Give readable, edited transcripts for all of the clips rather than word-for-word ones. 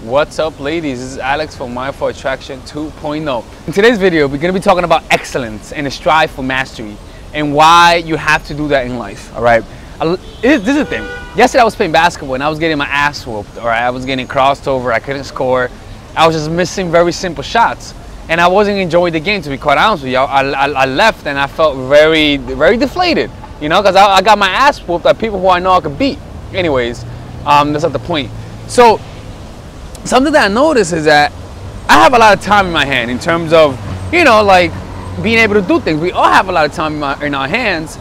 What's up, ladies? This is Alex from Mindful Attraction 2.0. In today's video, we're going to be talking about excellence and the strive for mastery and why you have to do that in life, all right? This is the thing. Yesterday I was playing basketball and I was getting my ass whooped, all right? I was getting crossed over, I couldn't score. I was just missing very simple shots. And I wasn't enjoying the game, to be quite honest with you. I left and I felt very deflated, you know, because I got my ass whooped by people who I know I could beat. Anyways, that's not the point. So, something that I noticed is that I have a lot of time in my hand in terms of, you know, like being able to do things. We all have a lot of time in our hands,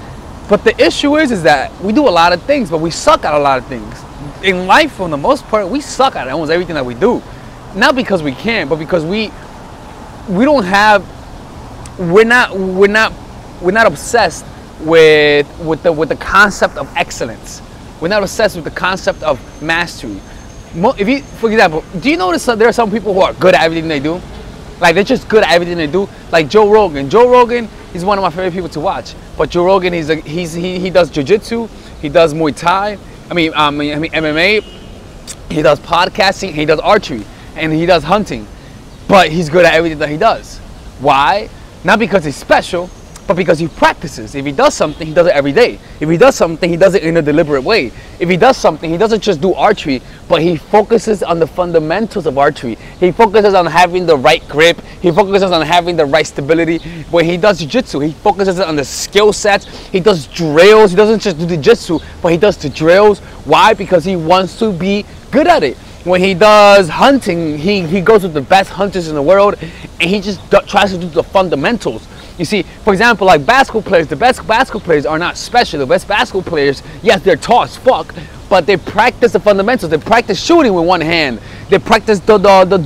but the issue is that we do a lot of things, but we suck at a lot of things. In life, for the most part, we suck at almost everything that we do. Not because we can't, but because we're not obsessed with the concept of excellence. We're not obsessed with the concept of mastery. If you, for example, do you notice that there are some people who are good at everything they do? Like, they're just good at everything they do. Like Joe Rogan. Joe Rogan is one of my favorite people to watch. But Joe Rogan, he does jiu-jitsu, he does Muay Thai, I mean MMA, he does podcasting, he does archery, and he does hunting. But he's good at everything that he does. Why? Not because he's special, but because he practices. If he does something, he does it every day. If he does something, he does it in a deliberate way. If he does something, he doesn't just do archery, but he focuses on the fundamentals of archery. He focuses on having the right grip. He focuses on having the right stability. When he does jiu-jitsu, he focuses on the skill sets. He does drills. He doesn't just do the jiu-jitsu, but he does the drills. Why? Because he wants to be good at it. When he does hunting, he goes with the best hunters in the world, and he just tries to do the fundamentals. You see, for example, like basketball players, the best basketball players are not special. The best basketball players, yes, they're tall as fuck, but they practice the fundamentals. They practice shooting with one hand. They practice the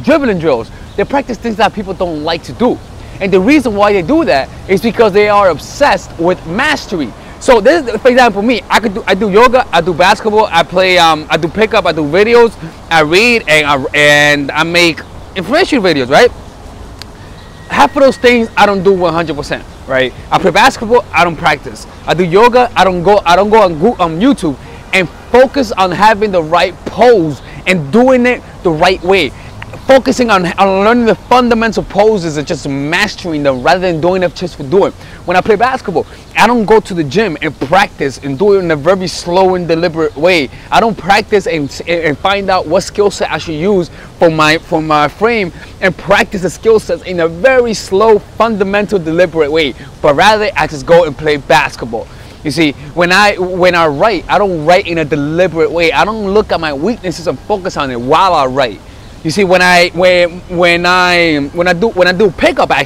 dribbling drills. They practice things that people don't like to do. And the reason why they do that is because they are obsessed with mastery. So this is, for example, me. I do yoga, I do basketball, I play, I do pickup, I do videos, I read, and I make information videos, right? Half of those things I don't do 100%, right? I play basketball, I don't practice. I do yoga, I don't go on YouTube and focus on having the right pose and doing it the right way. Focusing on learning the fundamental poses and just mastering them rather than doing it just for doing. When I play basketball, I don't go to the gym and practice and do it in a very slow and deliberate way. I don't practice and find out what skill set I should use for my frame and practice the skill sets in a very slow, fundamental, deliberate way. But rather, I just go and play basketball. You see, when I write, I don't write in a deliberate way. I don't look at my weaknesses and focus on it while I write. You see, when I do pickup, I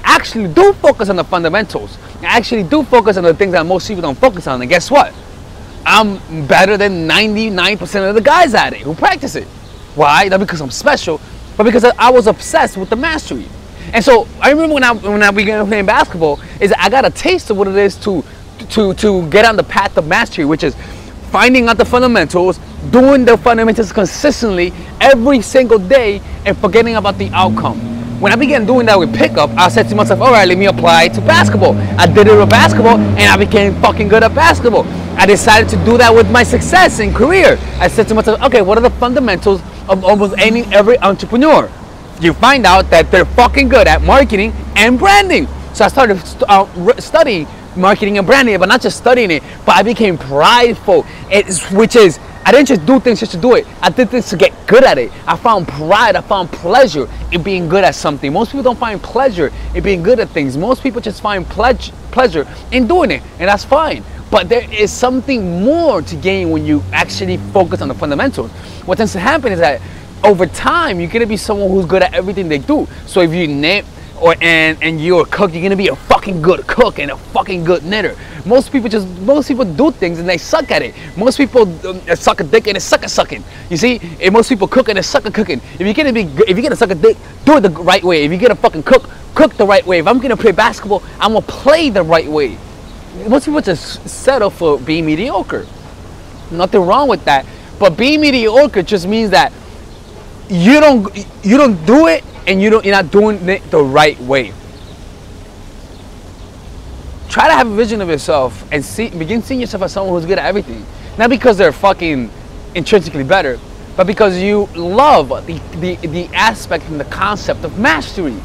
actually do focus on the fundamentals. I actually do focus on the things that most people don't focus on. And guess what? I'm better than 99% of the guys at it who practice it. Why? Not because I'm special, but because I was obsessed with the mastery. And so I remember when I began playing basketball, is I got a taste of what it is to get on the path of mastery, which is finding out the fundamentals, doing the fundamentals consistently every single day, and forgetting about the outcome. When I began doing that with pickup, I said to myself, all right, let me apply it to basketball. I did it with basketball, and I became fucking good at basketball. I decided to do that with my success in career. I said to myself, okay, what are the fundamentals of almost every entrepreneur? You find out that they're fucking good at marketing and branding. So I started studying marketing and branding, but not just studying it, but I became prideful, which is, I didn't just do things just to do it. I did things to get good at it. I found pride, I found pleasure in being good at something. Most people don't find pleasure in being good at things. Most people just find pleasure in doing it, and that's fine. But there is something more to gain when you actually focus on the fundamentals. What tends to happen is that over time, you're gonna be someone who's good at everything they do. So if you and you're a cook, you're gonna be a fucking good cook and a fucking good knitter. Most people do things and they suck at it. Most people suck a dick and they suck at sucking. You see, and most people cook and they suck at cooking. If you're gonna suck a dick, do it the right way. If you're gonna fucking cook the right way. If I'm gonna play basketball, I'm gonna play the right way. Most people just settle for being mediocre. Nothing wrong with that, but being mediocre just means that you don't do it, and you're not doing it the right way. Try to have a vision of yourself and begin seeing yourself as someone who's good at everything. Not because they're fucking intrinsically better, but because you love the aspect and the concept of mastery.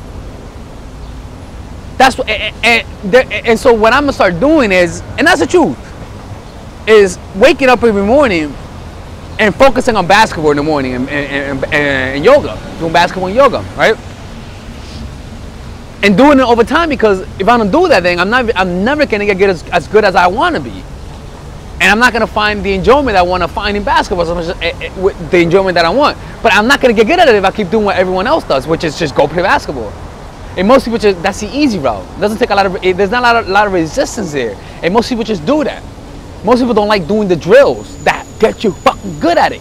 That's what, and so what I'm gonna start doing is, and that's the truth, is waking up every morning and focusing on basketball in the morning and yoga, doing basketball and yoga, right? And doing it over time, because if I don't do that thing, I'm never gonna get as good as I want to be, and I'm not gonna find the enjoyment I want to find in basketball, with the enjoyment that I want. But I'm not gonna get good at it if I keep doing what everyone else does, which is just go play basketball. And most people just, that's the easy route. It doesn't take a lot of, there's not a lot of resistance there, and most people just do that. Most people don't like doing the drills that get you fucking good at it.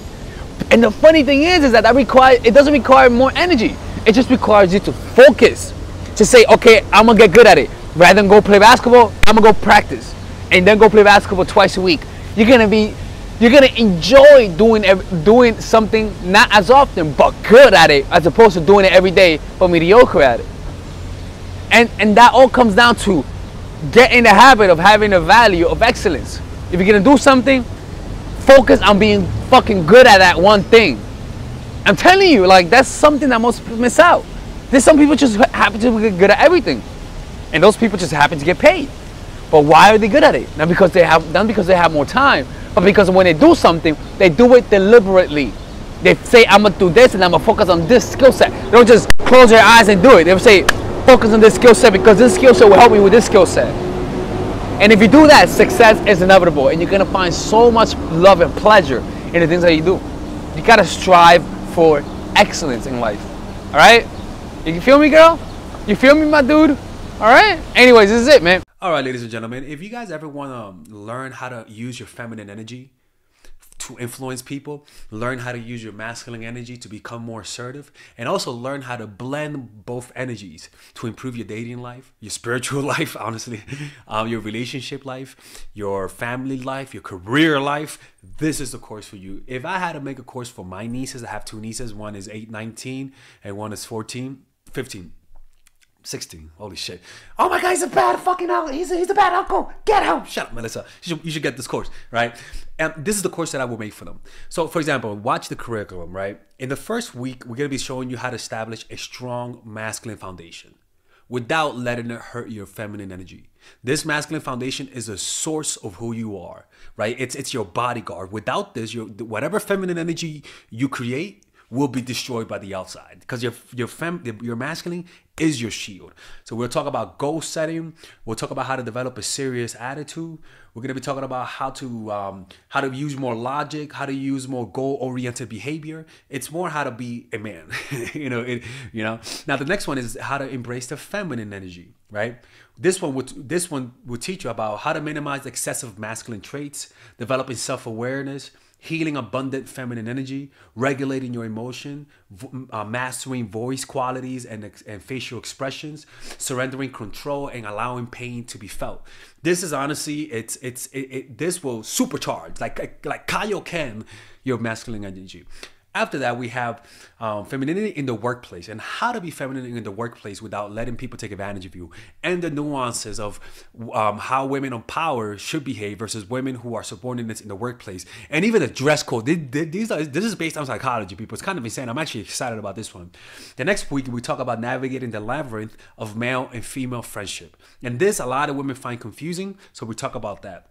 And the funny thing is that it doesn't require more energy. It just requires you to focus. To say, okay, I'm gonna get good at it. Rather than go play basketball, I'm gonna go practice, and then go play basketball twice a week. You're gonna enjoy doing something not as often, but good at it, as opposed to doing it every day but mediocre at it. And that all comes down to get in the habit of having a value of excellence. If you're gonna do something, focus on being fucking good at that one thing. I'm telling you, like, that's something that most people miss out. There's some people just happen to be good at everything, and those people just happen to get paid. But why are they good at it? Not because they have more time, but because when they do something, they do it deliberately. They say, I'm gonna do this and I'm gonna focus on this skill set. They don't just close their eyes and do it. They'll say, focus on this skill set because this skill set will help me with this skill set. And if you do that, success is inevitable, and you're gonna find so much love and pleasure in the things that you do. You gotta strive for excellence in life. All right? You feel me, girl? You feel me, my dude? All right? Anyways, this is it, man. All right, ladies and gentlemen, if you guys ever want to learn how to use your feminine energy to influence people, learn how to use your masculine energy to become more assertive, and also learn how to blend both energies to improve your dating life, your spiritual life, honestly, your relationship life, your family life, your career life, this is the course for you. If I had to make a course for my nieces, I have two nieces, one is 19 and one is 15, 16. Holy shit. Oh my God, he's a bad fucking uncle. He's a bad uncle. Get out. Shut up, Melissa. You should get this course, right? And this is the course that I will make for them. So, for example, watch the curriculum, right? In the first week, we're going to be showing you how to establish a strong masculine foundation without letting it hurt your feminine energy. This masculine foundation is a source of who you are, right? It's your bodyguard. Without this, whatever feminine energy you create will be destroyed by the outside, because your masculine is your shield. So we'll talk about goal setting. We'll talk about how to develop a serious attitude. We're going to be talking about how to use more logic, how to use more goal-oriented behavior. It's more how to be a man. Now the next one is how to embrace the feminine energy, right? This one will teach you about how to minimize excessive masculine traits, developing self-awareness, healing abundant feminine energy, regulating your emotion, mastering voice qualities and facial expressions, surrendering control, and allowing pain to be felt. This is honestly, this will supercharge, like Kaioken, your masculine energy. After that, we have femininity in the workplace, and how to be feminine in the workplace without letting people take advantage of you, and the nuances of how women of power should behave versus women who are subordinates in the workplace, and even the dress code. This is based on psychology, people. It's kind of insane. I'm actually excited about this one. The next week, we talk about navigating the labyrinth of male and female friendship, and this a lot of women find confusing, so we talk about that.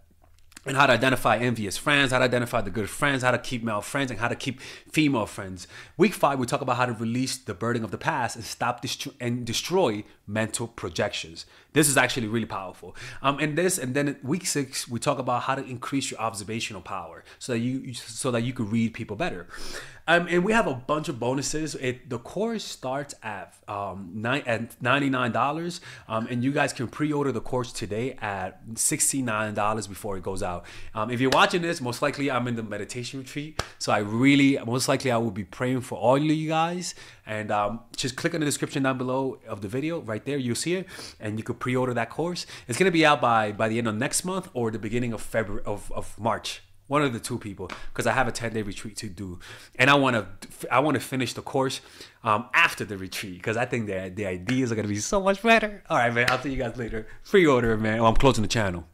And how to identify envious friends, how to identify the good friends, how to keep male friends, and how to keep female friends. Week 5, we talk about how to release the burden of the past and stop and destroy mental projections. This is actually really powerful. And then week 6, we talk about how to increase your observational power so that you can read people better. And we have a bunch of bonuses. The course starts at $99, and you guys can pre-order the course today at $69 before it goes out. If you're watching this, most likely I'm in the meditation retreat, so most likely I will be praying for all of you guys. And just click on the description down below of the video, right there, you'll see it, and you could pre-order that course. It's gonna be out by the end of next month or the beginning of February of March. One of the two, people, because I have a 10-day retreat to do, and I want to finish the course after the retreat, because I think the ideas are gonna be so much better. All right, man. I'll see you guys later. Pre-order, man. Oh, I'm closing the channel.